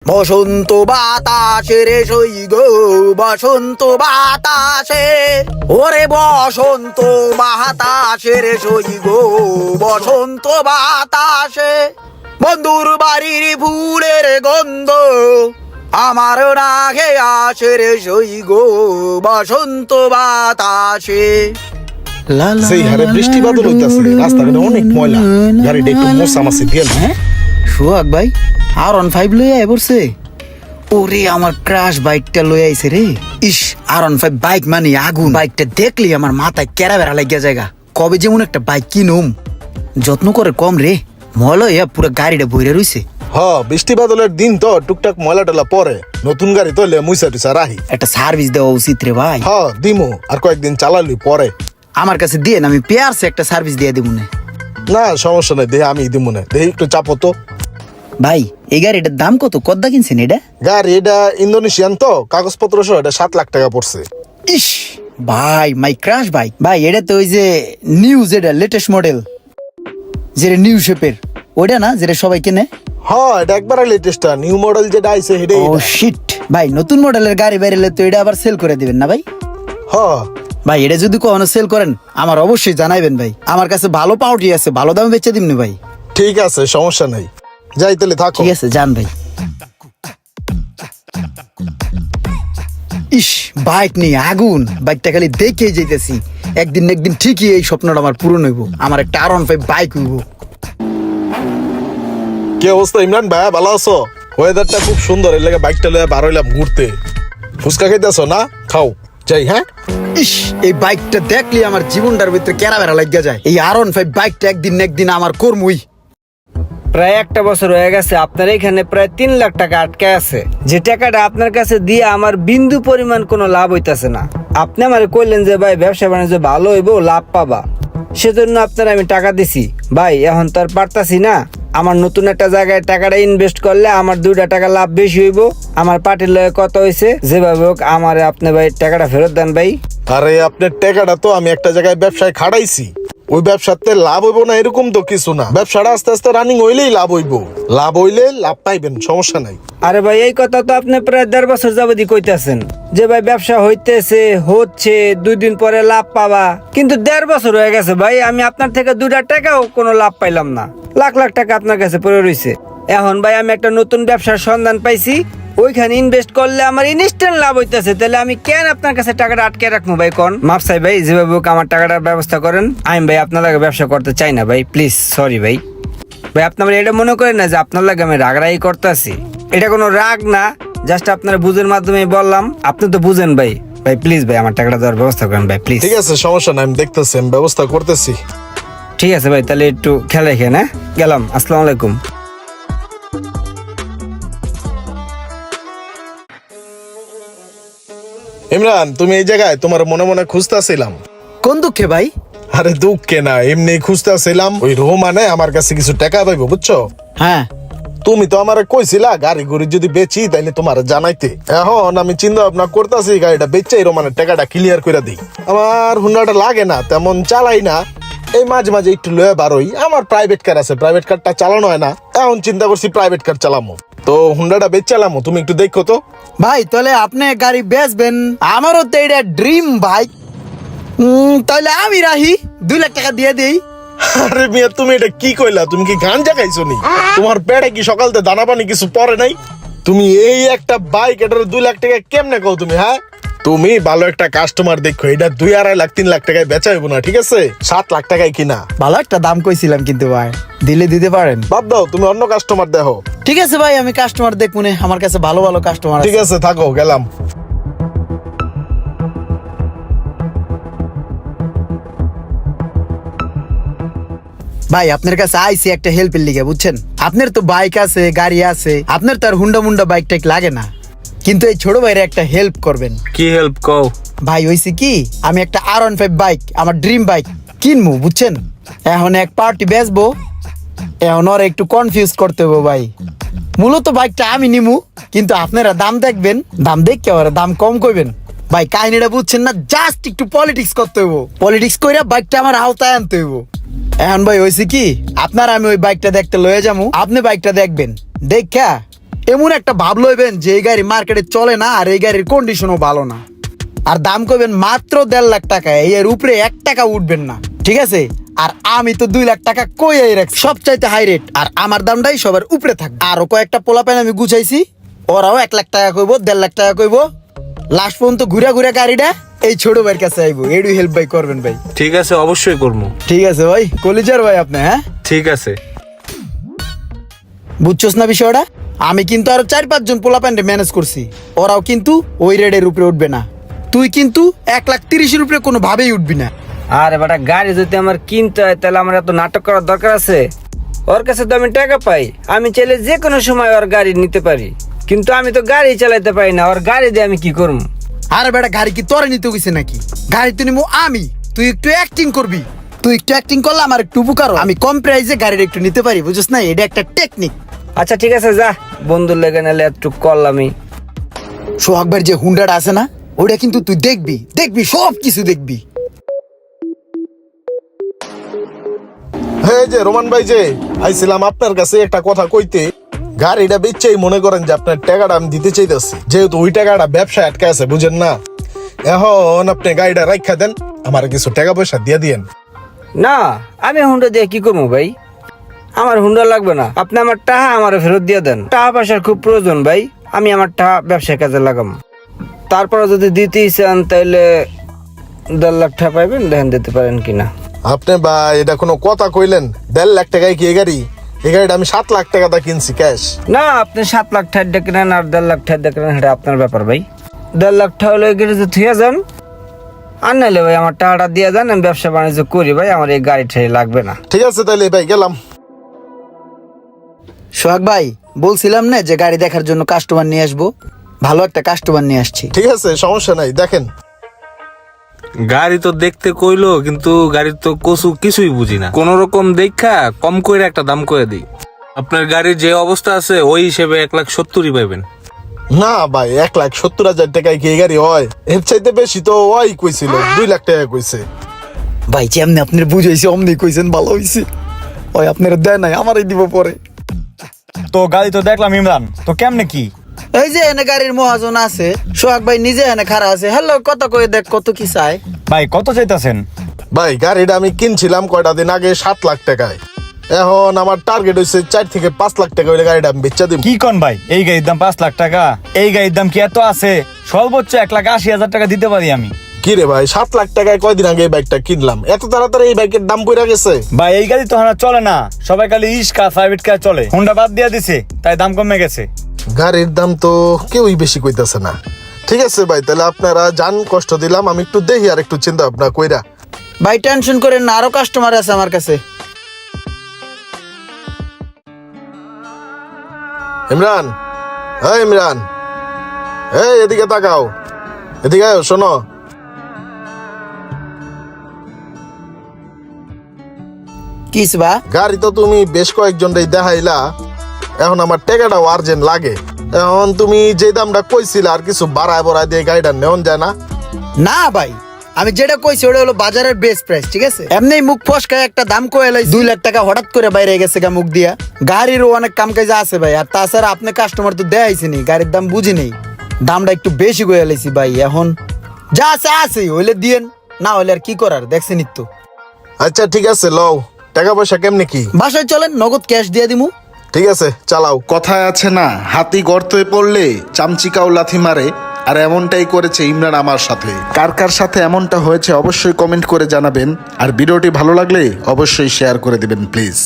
বসন্ত বাতাসে রে সই গো বসন্ত বাতাসে, ওরে বসন্ত বাতাসে রে সই গো বসন্ত বাতাসে, বন্ধুর বাড়ির ফুলের গন্ধ আমার নাকে আসে রে সই গো বসন্ত বাতাসে। সেই হারে বৃষ্টি বাদল হইতাছে, রাস্তাঘাটে অনেক ময়লা, গাড়িটা একটু মোছামাছি দিয়ে না। হ্যাঁ সোহাগ ভাই R15 লই আয় পড়ছে। ওরে আমার ক্রাশ বাইকটা লই আইছে রে। ইস R15 বাইক মানে আগুন, বাইকটা দেখলি আমার মাথায় কেরা বেড়া লাগিয়া জায়গা। কবে যেমন একটা বাইক কিনুম, যত্ন করে কম রে, ময়লা ইয়া পুরো গাড়িটা বইরে রইছে। বৃষ্টি বাদলের দিন তো টুকটাক ময়লা টলা পরে, নতুন গাড়ি তো মুইসা টুসা রাহি। একটা সার্ভিস দেওয়া উচিত রে ভাই। দিমু, আর কয়েকদিন চালালি পরে আমার কাছে দিয়ে না, আমি পেয়ারসে একটা সার্ভিস দিয়ে দিব না। না সমস্যা নাই, দেহে আমি দিমু না, দেহে একটু চাপো তো। ভাই এই গাড়িটার দাম কত, কদ্দা কিনছেন এটা? গাড়ি এটা ইন্দোনেশিয়ান তো, কাগজপত্র সহ এটা 7 লাখ টাকা পড়ছে। ইস ভাই মাই ক্রাশ বাইক ভাই, এটা তো ওই যে নিউ যেটা লেটেস্ট মডেল, যেটা নিউ শেপের ওইটা না, যেটা সবাই কেনে। এটা একবারে লেটেস্ট নিউ মডেল যেটা আইছে ও সেটাই। শিট ভাই, নতুন মডেলের গাড়ি বেরোলে তো এটা আবার সেল করে দিবেন না ভাই? ভাই এটা যদি কখনো সেল করেন আমার অবশ্যই জানাইবেন ভাই, আমার কাছে ভালো পাউটি আছে, ভালো দামে বেচে দিমনি ভাই। ঠিক আছে সমস্যা নাই, যাই তাহলে থাকো। ঠিক আছে যান ভাই। ইস বাইক নিয়ে আগুন, বাইকটা খালি দেখেই যাইতেছি, একদিন না একদিন ঠিকই এই স্বপ্নটা আমার পূরণ হইব, আমার একটা R15 বাইক হইব। কি অবস্থা ইমরান ভাই, ভালো আছো? ওয়েদারটা খুব সুন্দর, এর লাগে বাইকটা লয়ে বার হইলাম ঘুরতে। ফুচকা খাইতেছো না? খাও যাই। ইস এই বাইকটা দেখলে আমার জীবনটার ভিতরে কেরা বেড়া লাগিয়া যায়। এই R15 বাইকটা একদিন না একদিন আমার কর্মই। প্রায় একটা বছর হয়ে গেছে আপনার এখানে প্রায় 3 লাখ টাকা আটকে আছে, যে টাকাটা আপনার কাছে দিয়ে আমার বিন্দু পরিমাণ কোনো লাভ হইতাছে না। আপনি আমারে কইলেন যে ভাই ব্যবসা বাণিজ্য ভালো হইব, লাভ পাবা, সেজন্য আপনার আমি টাকা দিছি। ভাই এখন তো আর পারতাছি না, আমার নতুন একটা জায়গায় টাকাটা ইনভেস্ট করলে আমার 2টা টাকা লাভ বেশি হইব। আমার পার্টির লয়ে কত হয়েছে, যেভাবে হোক আমার আপনি ভাই টাকাটা ফেরত দেন ভাই। আরে আপনার টাকাটা তো আমি একটা জায়গায় ব্যবসায় খাটাইছি, ওই ব্যবসাতে লাভ হইব না এরকম তো কিছু না, ব্যবসাটা আস্তে আস্তে রানিং হইলেই লাভ হইব, লাভ হইলে লাভ পাইবেন, সমস্যা নাই। আরে ভাই এই কথা তো আপনি প্রায় 1.5 বছর যাবতই কইতাছেন যে ভাই ব্যবসা হচ্ছে 2 দিন পরে লাভ পাবা, কিন্তু 1.5 বছর হয়ে গেছে ভাই, আমি আপনার থেকে 2টা টাকাও কোনো লাভ পাইলাম না। লাখ লাখ টাকা আপনার কাছে পড়ে রইছে। এখন ভাই আমি একটা নতুন ব্যবসার সন্ধান পাইছি, ওইখানে ইনভেস্ট করলে আমার ইনস্ট্যান্ট লাভ হইতেছে, তাহলে আমি কেন আপনার কাছে টাকাটা আটকে রাখবো ভাই? কোন মাপ চাই ভাই, যেভাবে হোক আমার টাকাটার ব্যবস্থা করেন। আমি ভাই আপনার লাগে ব্যবসা করতে চাই না ভাই, প্লিজ সরি ভাই। ভাই আপনার এটা মনে করেন না যে আপনার লাগে আমি রাগরাগি করতেছি, এটা কোনো রাগ না, জাস্ট আপনার বুঝের মাধ্যমে বললাম, আপনি তো বুঝেন ভাই। ভাই প্লিজ ভাই আমার টাকাটা দেওয়ার ব্যবস্থা করেন ভাই প্লিজ। ঠিক আছে সমস্যা নাই, আমি দেখতেছি, আমি ব্যবস্থা করতেছি। ঠিক আছে ভাই, তাহলে একটু খেয়াল রেখেন। হ্যাঁ গেলাম, আসসালামু আলাইকুম। ইমরান তুমি এই জায়গায়, তোমার মনে মনে খুঁজতেছিলাম। কোন দুঃখে ভাই? আরে দুঃখে না, এমনি খুঁজতেছিলাম, ওই রোমানে আমার কাছে কিছু টাকা পাইবো বুঝছো। হ্যাঁ তুমি তো আমারে কইছিলা গাড়ি গুড়ি যদি বেচি তাইলে তোমার জানাইতে, এখন আমি চিন্তা ভাবনা করতেছি গাড়িটা বেচে রোমানের টাকাটা ক্লিয়ার করে দিই। আমার হুন্ডাটা লাগে না, তেমন চালাই না, এই মাঝে মাঝে একটু লয়ে বারোই। আমার প্রাইভেট কার আছে, প্রাইভেট কারটা চালানো হয় না, এখন চিন্তা করছি প্রাইভেট কার চালামো, তো হুন্ডাটা বেচ চালামো, তুমি একটু দেখো তো। ভাই তাহলে আপনি গাড়ি বেচবেন, আমারও তো এটা ড্রিম বাইক, তাহলে আমি রাহি 2 লাখ টাকা দিয়ে দিই। আরে মিয়া তুমি এটা কি কইলা, তুমি কি গাঞ্জা খাইছো নি? তোমার পেটে কি সকালতে দানা পানি কিছু পরে নাই? তুমি এই একটা বাইক, এটার 2 লাখ টাকা কেমনে কও তুমি? তুমি ভালো একটা কাস্টমার দেখো, এটা 2-2.5 লাখ 3 লাখ টাকায় বেচা হইব না, ঠিক আছে? 7 লাখ টাকায় কিনা। ভালো একটা দাম কইছিলাম, কিন্তু ভাই দিলে দিতে পারেন? বাদ দাও, তুমি অন্য কাস্টমার দেখো। ঠিক আছে ভাই, আমি কাস্টমার দেখবো না, আমার কাছে ভালো ভালো কাস্টমার ঠিক আছে থাকো, গেলাম। ভাই আপনার কাছে আইসি একটা হেল্পের লিগে, বুঝছেন? আপনার তো বাইক আছে, গাড়ি আছে, আপনার তো আর হুন্ডা মুন্ডা বাইক টাইক লাগে না, কিন্তু এই ছোট ভাইয়ের একটা হেল্প করবেন। কি হেল্প কও? ভাই হইছে কি, আমি একটা R15 বাইক, আমার ড্রিম বাইক কিনবো, বুঝছেন? এখন এক পার্টি বেচবো, এখন ওরা একটু কনফিউজ করতে হবে ভাই। মূলত বাইকটা আমি নিমু, কিন্তু আপনারা দাম দেখবেন, দাম দেখে ওরা দাম কম করবেন। ভাই কাহিনীটা বুঝছেন না, জাস্ট একটু পলিটিক্স করতে হইব, পলিটিক্স কইরা বাইকটা আমার আওতায় আনতে হইব। এখন ভাই হয়েছে কি, আপনার আমি ওই বাইকটা দেখতে লয়ে যাবো, আপনি বাইকটা দেখবেন, দেখা এমন একটা ভাব লইবেন যে এই গাড়ি মার্কেটে চলে না আর এই গাড়ির কন্ডিশনও ভালো না। আর দাম কইবেন মাত্র 1.5 লাখ টাকা, এর উপরে 1 টাকা উঠবেন না, ঠিক আছে? আর আমি তো 2 লাখ টাকা কইয়াই রাখছি, সবচাইতে হাই রেট, আর আমার দামটাই সবার উপরে থাকবে। আরো কয়েকটা পোলাপাইন আমি গুছাইছি, ওরাও 1 লাখ টাকা কইবো, 1.5 লাখ টাকা কইবো। লাস্ট পর্যন্ত ঘুরে ঘুরে গাড়িটা এই ছোট ভাইয়ের কাছে আইবো, এডু হেল্প ভাই করবেন ভাই। ঠিক আছে, অবশ্যই করবো। ঠিক আছে ভাই, কলিজার ভাই আপনি। হ্যাঁ ঠিক আছে। বুঝছস না বিষয়টা? আমি কিন্তু আরো 4-5 জন পোলাপাইনরে ম্যানেজ করছি, ওরাও কিন্তু ওই রেটের উপরে উঠবে না। তুই কিন্তু 1,30,000 উপরে কোনো ভাবেই উঠবি না। আরে বেটা, গাড়ি যদি আমার কিনতে হয় তাহলে আমার এত নাটক করার দরকার আছে? ওর কাছে তো আমি টাকা পাই, আমি চাইলে যে কোনো সময় ওর গাড়ি নিতে পারি, কিন্তু আমি তো গাড়ি চালাইতে পারি না, ওর গাড়ি দিয়ে আমি কি করবো? আরে বেটা, গাড়ি কি তোরে নিতে গেছে নাকি? গাড়ি তো নিবো আমি, তুই একটু অ্যাক্টিং করবি। তুই একটু অ্যাক্টিং করলে আমার একটু উপকার হয়। আমি কম প্রাইসে গাড়িটা একটু নিতে পারি, বুঝছিস না? এটা একটা টেকনিক। আচ্ছা ঠিক আছে, যা, বন্ধুর লেগে নাহলে একটু করলামই। সোহাগ ভাইয়ের যে হুন্ডাটা আছে না, ওটা কিন্তু তুই দেখবি, দেখবি সব কিছু দেখবি। হ্যাঁ যে রোমান ভাই, যে আইছিলাম আপনার কাছে একটা কথা কইতে। গাড়িটা বেচেই মনে করেন যে আপনার টাকাটা আমি দিতে চাইতেছি, যেহেতু ওই টাকাটা ব্যবসায় আটকে আছে, বুঝেন না? এখন আপনি গাড়িটা রাখা দেন, আমার কিছু টাকা পয়সা দিয়ে দিয়েন। না, আমি হুন্ডা দিয়ে কি করবো ভাই? আমার হুন্ডা লাগবে না, আপনি আমার টাকা আমার ফেরত দিয়ে দেন। টাকা পয়সার খুব প্রয়োজন ভাই, আমি আমার টাকা ব্যবসায় কাজে লাগাম। তারপরে যদি দিতেই চান তাহলে 1.5 লাখ টাকা পাইবেন, দেখেন দিতে পারেন কিনা। আপনি ভাই এটা কোনো কথা কইলেন? 1.5 লাখ টাকায় কি এই গাড়ি? এই গাড়িটা আমি 7 লাখ টাকা দা কিনছি ক্যাশ। না, আপনি 7 লাখ টাকা দিয়ে কিনেন আর 1.5 লাখ টাকা দিয়ে কিনেন, সেটা আপনার ব্যাপার ভাই। 1.5 লাখ টাকা হলে গ্যারেজে থুয়ে যান, আর নাহলে ভাই আমার টাকাটা দিয়ে যান, আমি ব্যবসা বাণিজ্য করি ভাই, আমার এই গাড়ি ঠাড়ি লাগবে না। ঠিক আছে তাহলে ভাই, গেলাম। সোহাগ ভাই, বলছিলাম না যে গাড়ি দেখার জন্য কাস্টমার নিয়ে আসবো, ভালো একটা কাস্টমার নিয়ে আসছি। ঠিক আছে, সমস্যা নাই, দেখেন। গাড়ি তো দেখতে কইলো, কিন্তু গাড়ির তো কিছুই বুঝি না। কোন রকম দেখা কম করে একটা দাম করে দিই। আপনার গাড়ির যে অবস্থা আছে ওই হিসেবে 1,70,000 পাইবেন। না ভাই, 1,70,000 টাকায় কি এই গাড়ি হয়? এর চাইতে বেশি তো ওই কইছিল, 2 লাখ টাকা কইছে। ভাই যেমনি আপনার বুঝাইছি অমনি কইছেন, ভালো হইছে। ওই আপনার দেয় নাই, আমারই দিব পরে। তো গাড়ি তো দেখলাম ইমরান, তো কেমনে কি? এই যে এনে গাড়ির মহাজন আছে, সোহাগ ভাই নিজে এনে খাড়া আছে। হ্যালো, কত কই দেখ, কত কি চাই? ভাই কত চাইতাছেন? ভাই গাড়িটা আমি কিনছিলাম কয়টা দিন আগে 7 লাখ টাকায়। এখন আমার টার্গেট হইছে 4 থেকে 5 লাখ টাকা হইলে গাড়িটা আমি বেচা দিব। কি কোন ভাই, এই গাড়ির দাম 5 লাখ টাকা? এই গাড়ির দাম কি এত আছে? সর্বোচ্চ 1,80,000 টাকা দিতে পারি আমি। কি রে ভাই, 7 লাখ টাকায় কয়দিন আগে এই বাইকটা কিনলাম, এত তাড়াতাড়ি এই বাইকের দাম পড়ে গেছে? ভাই এই গাড়ি তো হানা চলে না, সবাই খালি রিক্সা প্রাইভেট কার চলে, হুন্ডা বাদ দিয়ে দিছে তাই দাম কমে গেছে। গাড়ির দাম তো কেউই বেশি কইতাছে না। ঠিক আছে ভাই, তাহলে আপনারা যান, কষ্ট দিলাম, আমি একটু দেখি আর একটু চিন্তা ভাবনা কইরা। ভাই টেনশন করেন না, আরো কাস্টমার আছে আমার কাছে। ইমরান, হ্যাঁ ইমরান, এই এদিকে তাকাও, এদিকে আয়, শোনো। কিস বা? গাড়ি তো তুমি বেশ কয়েকজনই দেখাইলা, এখন আমার টাকাটাও আর্জেন্ট লাগে। এখন তুমি যে দামটা কইছিলা আর কিছু বাড়ায় বড়ায় দিয়ে গাড়িটা নেওয়া যায় না? না ভাই, আমি যেটা কইছি ওটা হলো বাজারের বেস্ট প্রাইস, ঠিক আছে? এমনি মুখ ফসকায় একটা দাম কয়ে লাই 2 লাখ টাকা হঠাৎ করে বাইরে গেছে গা মুখ দিয়া। গাড়িরও অনেক কাম কাজ আছে ভাই, আর তাছাড়া আপনি কাস্টমার তো দেখাইছেনি, গাড়ির দাম বুঝি নেই, দামটা একটু বেশি কয়ে লাইছি ভাই। এখন যা আছে আছে, হইলে দিয়েন, না হইলে আর কি করার, দেখছেনই তো। আচ্ছা ঠিক আছে, লও। টাকা পয়সা কেমনে কি? বাসায় চলেন, নগদ ক্যাশ দিয়ে দিমু। ঠিক আছে, চালাও। কথায় আছে না, হাতি গর্তে পড়লে চামচিকাও লাথি মারে, আর এমনটাই করেছে ইমরান আমার সাথে। কার কার সাথে এমনটা হয়েছে অবশ্যই কমেন্ট করে জানাবেন, আর ভিডিওটি ভালো লাগলে অবশ্যই শেয়ার করে দিবেন প্লিজ।